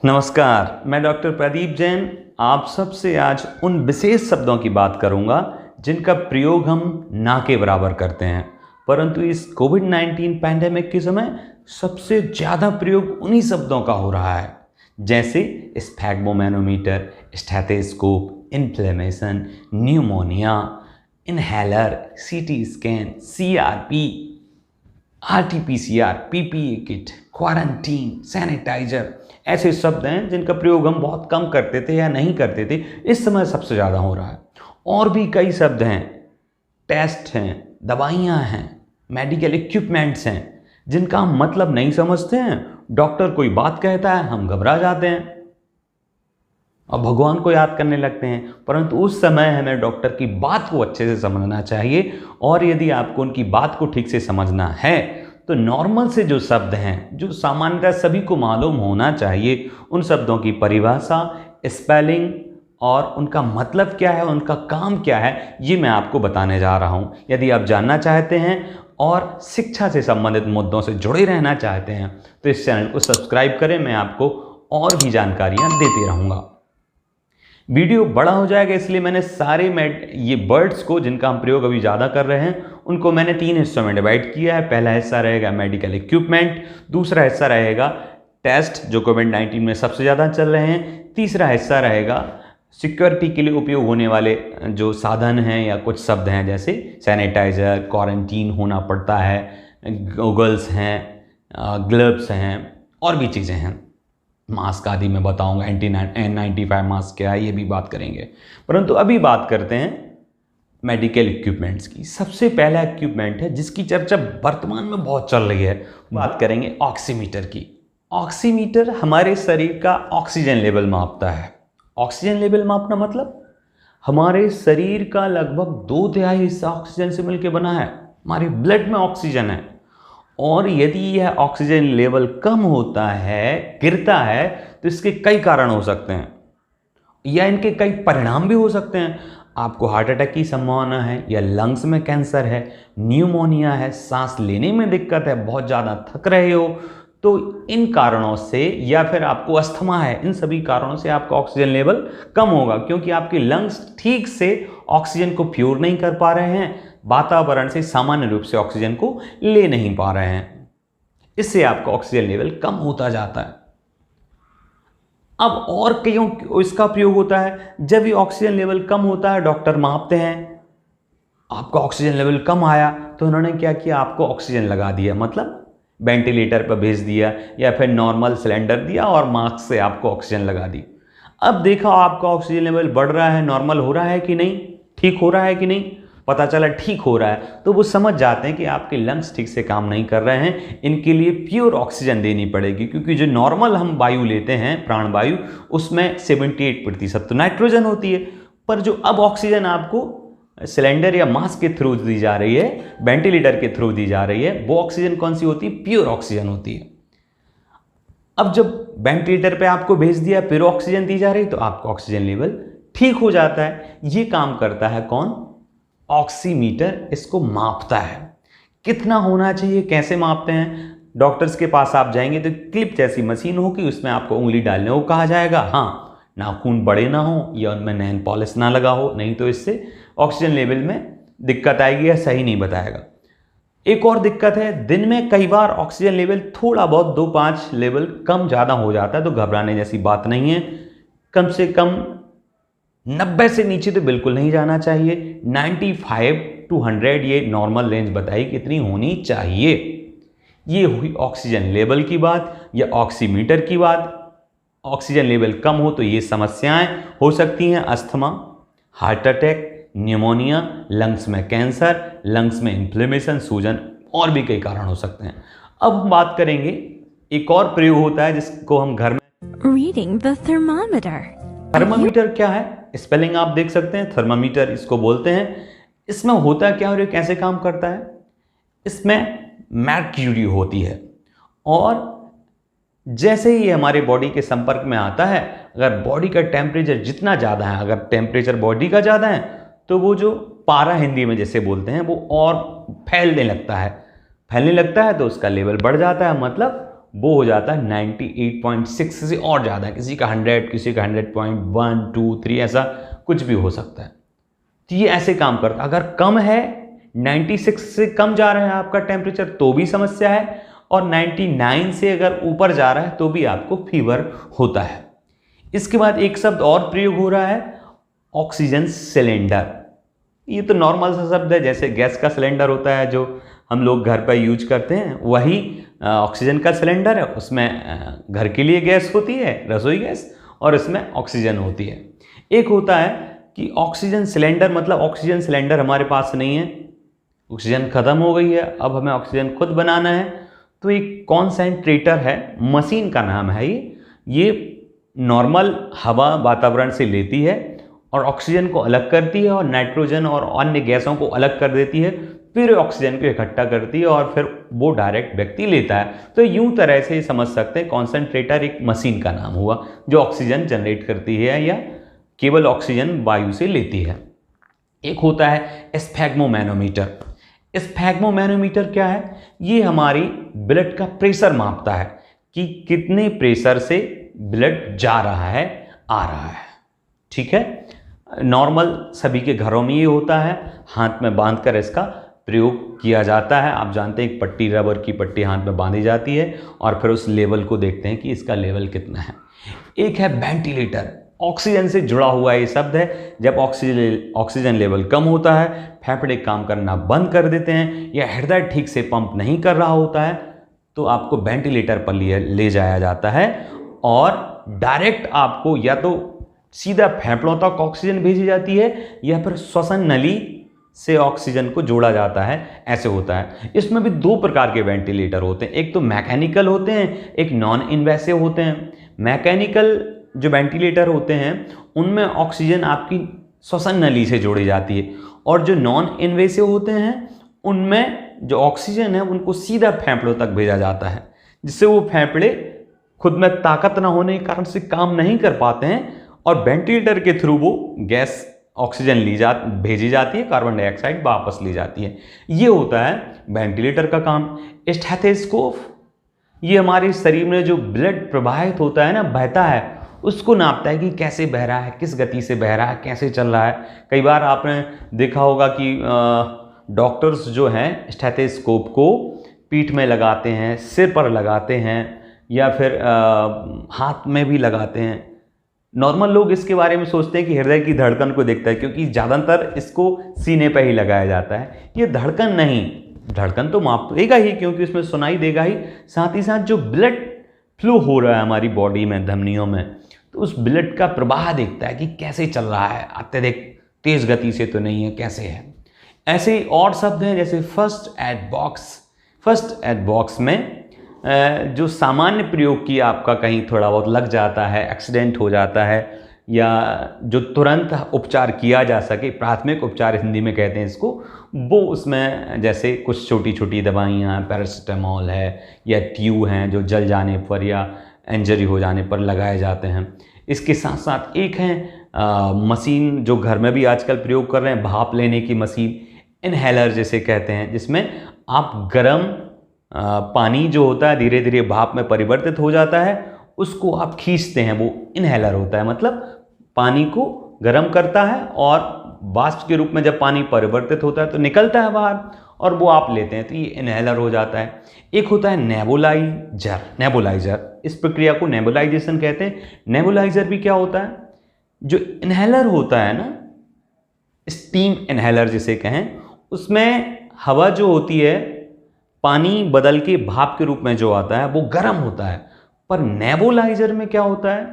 नमस्कार, मैं डॉक्टर प्रदीप जैन आप सबसे आज उन विशेष शब्दों की बात करूंगा जिनका प्रयोग हम ना के बराबर करते हैं, परंतु इस कोविड-19 पैंडेमिक के समय सबसे ज़्यादा प्रयोग उन्हीं शब्दों का हो रहा है, जैसे sphygmomanometer, stethoscope, inflammation, pneumonia, inhaler, CT scan, CRP, RT PCR, PPE kit, quarantine, sanitizer ऐसे शब्द हैं जिनका प्रयोग हम बहुत कम करते थे या नहीं करते थे, इस समय सबसे ज़्यादा हो रहा है। और भी कई शब्द हैं, टेस्ट हैं, दवाइयाँ हैं, मेडिकल इक्विपमेंट्स हैं, जिनका हम मतलब नहीं समझते हैं। डॉक्टर कोई बात कहता है, हम घबरा जाते हैं और भगवान को याद करने लगते हैं, परंतु उस समय हमें डॉक्टर की बात को अच्छे से समझना चाहिए। और यदि आपको उनकी बात को ठीक से समझना है तो नॉर्मल से जो शब्द हैं, जो सामान्यतः सभी को मालूम होना चाहिए, उन शब्दों की परिभाषा, स्पेलिंग और उनका मतलब क्या है, उनका काम क्या है, ये मैं आपको बताने जा रहा हूँ। यदि आप जानना चाहते हैं और शिक्षा से संबंधित मुद्दों से जुड़े रहना चाहते हैं तो इस चैनल को सब्सक्राइब करें, मैं आपको और भी जानकारियाँ देते रहूँगा। वीडियो बड़ा हो जाएगा, इसलिए मैंने सारे ये वर्ड्स को जिनका हम प्रयोग अभी ज़्यादा कर रहे हैं उनको मैंने 3 हिस्सों में डिवाइड किया है। पहला हिस्सा रहेगा मेडिकल इक्विपमेंट, दूसरा हिस्सा रहेगा टेस्ट जो कोविड-19 में सबसे ज़्यादा चल रहे हैं, तीसरा हिस्सा रहेगा सिक्योरिटी के लिए उपयोग होने वाले जो साधन हैं या कुछ शब्द हैं, जैसे सैनिटाइज़र, क्वारंटीन होना पड़ता है, गॉगल्स हैं, ग्लव्स हैं और भी चीज़ें हैं, मास्क आदि मैं बताऊंगा, N95 मास्क क्या है ये भी बात करेंगे। परंतु अभी बात करते हैं मेडिकल इक्विपमेंट्स की। सबसे पहला इक्विपमेंट है जिसकी चर्चा वर्तमान में बहुत चल रही है, बात करेंगे ऑक्सीमीटर की। ऑक्सीमीटर हमारे शरीर का ऑक्सीजन लेवल मापता है। ऑक्सीजन लेवल मापना मतलब हमारे शरीर का लगभग 2/3 हिस्सा ऑक्सीजन से मिलकर बना है। हमारे ब्लड में ऑक्सीजन है और यदि यह ऑक्सीजन लेवल कम होता है, गिरता है, तो इसके कई कारण हो सकते हैं या इनके कई परिणाम भी हो सकते हैं। आपको हार्ट अटैक की संभावना है, या लंग्स में कैंसर है, न्यूमोनिया है, सांस लेने में दिक्कत है, बहुत ज़्यादा थक रहे हो, तो इन कारणों से, या फिर आपको अस्थमा है, इन सभी कारणों से आपका ऑक्सीजन लेवल कम होगा, क्योंकि आपके लंग्स ठीक से ऑक्सीजन को प्योर नहीं कर पा रहे हैं, वातावरण से सामान्य रूप से ऑक्सीजन को ले नहीं पा रहे हैं। इससे आपका ऑक्सीजन लेवल कम होता जाता है। अब और कईयों इसका प्रयोग होता है, जब ये ऑक्सीजन लेवल कम होता है, डॉक्टर मापते हैं, आपका ऑक्सीजन लेवल कम आया तो उन्होंने क्या किया, आपको ऑक्सीजन लगा दिया, मतलब वेंटिलेटर पर भेज दिया या फिर नॉर्मल सिलेंडर दिया और मास्क से आपको ऑक्सीजन लगा दी। अब देखा आपका ऑक्सीजन लेवल बढ़ रहा है, नॉर्मल हो रहा है कि नहीं, ठीक हो रहा है कि नहीं, पता चला ठीक हो रहा है, तो वो समझ जाते हैं कि आपके लंग्स ठीक से काम नहीं कर रहे हैं, इनके लिए प्योर ऑक्सीजन देनी पड़ेगी, क्योंकि जो नॉर्मल हम वायु लेते हैं, प्राणवायु, उसमें 78% तो नाइट्रोजन होती है, पर जो अब ऑक्सीजन आपको सिलेंडर या मास्क के थ्रू दी जा रही है, वेंटिलेटर के थ्रू दी जा रही है, वो ऑक्सीजन कौन सी होती है, प्योर ऑक्सीजन होती है। अब जब वेंटिलेटर पे आपको भेज दिया, प्योर ऑक्सीजन दी जा रही, तो आपका ऑक्सीजन लेवल ठीक हो जाता है। ये काम करता है कौन, ऑक्सीमीटर इसको मापता है। कितना होना चाहिए, कैसे मापते हैं, डॉक्टर्स के पास आप जाएंगे तो क्लिप जैसी मशीन होगी, उसमें आपको उंगली डालने को कहा जाएगा। हाँ, नाखून बड़े ना हो या उनमें नेल पॉलिश ना लगा हो, नहीं तो इससे ऑक्सीजन लेवल में दिक्कत आएगी या सही नहीं बताएगा। एक और दिक्कत है, दिन में कई बार ऑक्सीजन लेवल थोड़ा बहुत 2-5 लेवल कम ज़्यादा हो जाता है, तो घबराने जैसी बात नहीं है। कम से कम 90 से नीचे तो बिल्कुल नहीं जाना चाहिए। 95 to 100 ये नॉर्मल रेंज बताई कितनी होनी चाहिए। ये हुई ऑक्सीजन लेवल की बात या ऑक्सीमीटर की बात। ऑक्सीजन लेवल कम हो तो ये समस्याएं हो सकती हैं, asthma, heart attack, pneumonia, lungs में कैंसर, लंग्स में इन्फ्लेमेशन, सूजन और भी कई कारण हो सकते हैं। अब हम बात करेंगे, एक और प्रयोग होता है जिसको हम घर में रीडिंग द थर्मामीटर। थर्मामीटर क्या है, स्पेलिंग आप देख सकते हैं, थर्मामीटर इसको बोलते हैं। इसमें होता क्या और ये कैसे काम करता है, इसमें मर्क्यूरी होती है और जैसे ही हमारे बॉडी के संपर्क में आता है, अगर बॉडी का टेम्परेचर जितना ज़्यादा है, अगर टेम्परेचर बॉडी का ज़्यादा है तो वो जो पारा हिंदी में जैसे बोलते हैं, वो और फैलने लगता है। फैलने लगता है तो उसका लेवल बढ़ जाता है, मतलब वो हो जाता है 98.6 से और ज़्यादा, किसी का 100, किसी का 100.1, 2, 3 ऐसा कुछ भी हो सकता है। तो ये ऐसे काम करता है। अगर कम है 96 से कम जा रहा है आपका टेम्परेचर तो भी समस्या है, और 99 से अगर ऊपर जा रहा है तो भी आपको फीवर होता है। इसके बाद एक शब्द और प्रयोग हो रहा है, ऑक्सीजन सिलेंडर। ये तो नॉर्मल सा शब्द है, जैसे गैस का सिलेंडर होता है जो हम लोग घर पर यूज करते हैं, वही ऑक्सीजन का सिलेंडर है। उसमें घर के लिए गैस होती है, रसोई गैस, और इसमें ऑक्सीजन होती है। एक होता है कि ऑक्सीजन सिलेंडर, मतलब ऑक्सीजन सिलेंडर हमारे पास नहीं है, ऑक्सीजन ख़त्म हो गई है, अब हमें ऑक्सीजन खुद बनाना है। तो एक कॉन्सेंट्रेटर है, मशीन का नाम है ये नॉर्मल हवा वातावरण से लेती है और ऑक्सीजन को अलग करती है और नाइट्रोजन और अन्य गैसों को अलग कर देती है, फिर ऑक्सीजन को इकट्ठा करती है और फिर वो डायरेक्ट व्यक्ति लेता है। तो यूं तरह से समझ सकते हैं कॉन्सेंट्रेटर एक मशीन का नाम हुआ जो ऑक्सीजन जनरेट करती है या केवल ऑक्सीजन वायु से लेती है। एक होता है स्फैग्मोमैनोमीटर। स्फैग्मोमैनोमीटर क्या है? ये हमारी ब्लड का प्रेशर मापता है कि कितने प्रेशर से ब्लड जा रहा है, आ रहा है। ठीक है, नॉर्मल सभी के घरों में ये होता है, हाथ में बांधकर इसका प्रयोग किया जाता है। आप जानते हैं एक पट्टी, रबर की पट्टी हाथ में बांधी जाती है और फिर उस लेवल को देखते हैं कि इसका लेवल कितना है। एक है वेंटिलेटर, ऑक्सीजन से जुड़ा हुआ ये शब्द है। जब ऑक्सीजन लेवल कम होता है, फेफड़े काम करना बंद कर देते हैं या हृदय ठीक से पंप नहीं कर रहा होता है, तो आपको वेंटिलेटर पर ले जाया जाता है और डायरेक्ट आपको या तो सीधा फेफड़ों तक ऑक्सीजन भेजी जाती है या फिर श्वसन नली से ऑक्सीजन को जोड़ा जाता है, ऐसे होता है। इसमें भी दो प्रकार के वेंटिलेटर होते हैं, एक तो मैकेनिकल होते हैं, एक नॉन इन्वेसिव होते हैं। मैकेनिकल जो वेंटिलेटर होते हैं उनमें ऑक्सीजन आपकी श्वसन नली से जोड़ी जाती है, और जो नॉन इन्वेसिव होते हैं उनमें जो ऑक्सीजन है उनको सीधा फेफड़ों तक भेजा जाता है, जिससे वो फेफड़े खुद में ताकत न होने के कारण से काम नहीं कर पाते हैं और वेंटिलेटर के थ्रू वो गैस ऑक्सीजन भेजी जाती है, कार्बन डाइऑक्साइड वापस ली जाती है। ये होता है वेंटिलेटर का काम। स्टेथोस्कोप, ये हमारे शरीर में जो ब्लड प्रवाहित होता है ना, बहता है, उसको नापता है कि कैसे बह रहा है, किस गति से बह रहा है, कैसे चल रहा है। कई बार आपने देखा होगा कि डॉक्टर्स जो हैं स्टेथोस्कोप को पीठ में लगाते हैं, सिर पर लगाते हैं या फिर हाथ में भी लगाते हैं। नॉर्मल लोग इसके बारे में सोचते हैं कि हृदय की धड़कन को देखता है, क्योंकि ज़्यादातर इसको सीने पर ही लगाया जाता है। ये धड़कन नहीं, धड़कन तो माप देगा ही क्योंकि उसमें सुनाई देगा ही, साथ ही साथ जो ब्लड फ्लो हो रहा है हमारी बॉडी में, धमनियों में, तो उस ब्लड का प्रवाह देखता है कि कैसे चल रहा है, अत्यधिक तेज गति से तो नहीं है, कैसे है। ऐसे और शब्द हैं जैसे first aid box. First aid box में जो सामान्य प्रयोग की आपका कहीं थोड़ा बहुत लग जाता है, एक्सीडेंट हो जाता है, या जो तुरंत उपचार किया जा सके, प्राथमिक उपचार हिंदी में कहते हैं इसको, वो उसमें जैसे कुछ छोटी छोटी दवाइयाँ, पैरासिटामोल है या ट्यूब हैं जो जल जाने पर या इंजरी हो जाने पर लगाए जाते हैं। इसके साथ साथ एक है मशीन जो घर में भी आजकल प्रयोग कर रहे हैं, भाप लेने की मशीन, इनहेलर जिसे कहते हैं, जिसमें आप गर्म पानी जो होता है धीरे धीरे भाप में परिवर्तित हो जाता है, उसको आप खींचते हैं, वो इनहेलर होता है। मतलब पानी को गर्म करता है और वाष्प के रूप में जब पानी परिवर्तित होता है तो निकलता है बाहर और वो आप लेते हैं, तो ये इनहेलर हो जाता है। एक होता है नेबुलाइजर। नेबुलाइजर, इस प्रक्रिया को नेबुलाइजेशन कहते हैं। नेबुलाइजर भी क्या होता है? जो इनहेलर होता है ना, स्टीम इनहेलर जिसे कहें, उसमें हवा जो होती है पानी बदल के भाप के रूप में जो आता है वो गर्म होता है, पर नेबुलाइजर में क्या होता है,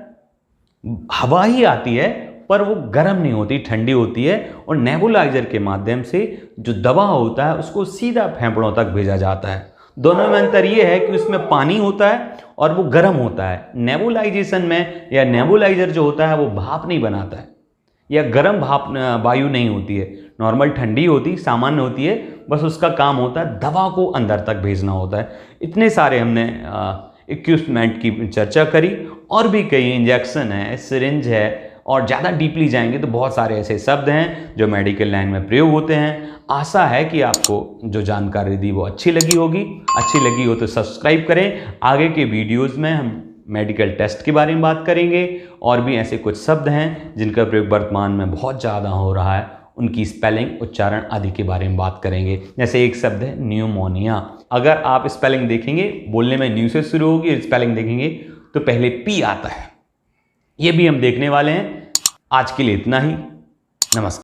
हवा ही आती है पर वो गर्म नहीं होती, ठंडी होती है, और नेबुलाइजर के माध्यम से जो दवा होता है उसको सीधा फेफड़ों तक भेजा जाता है। दोनों में अंतर ये है कि उसमें पानी होता है और वो गर्म होता है। नेबुलाइजेशन में या नेबुलाइजर जो होता है वो भाप नहीं बनाता है या गर्म भाप वायु नहीं होती है, नॉर्मल ठंडी होती, सामान्य होती है, बस उसका काम होता है दवा को अंदर तक भेजना होता है। इतने सारे हमने इक्विपमेंट की चर्चा करी, और भी कई इंजेक्शन है, सिरिंज है और ज़्यादा डीपली जाएंगे तो बहुत सारे ऐसे शब्द हैं जो मेडिकल लाइन में प्रयोग होते हैं। आशा है कि आपको जो जानकारी दी वो अच्छी लगी होगी। अच्छी लगी हो तो सब्सक्राइब करें। आगे के वीडियोज़ में हम मेडिकल टेस्ट के बारे में बात करेंगे और भी ऐसे कुछ शब्द हैं जिनका प्रयोग वर्तमान में बहुत ज़्यादा हो रहा है, उनकी स्पेलिंग, उच्चारण आदि के बारे में बात करेंगे। जैसे एक शब्द है न्यूमोनिया। अगर आप स्पेलिंग देखेंगे, बोलने में न्यू से शुरू होगी, स्पेलिंग देखेंगे तो पहले पी आता है। ये भी हम देखने वाले हैं। आज के लिए इतना ही। नमस्कार।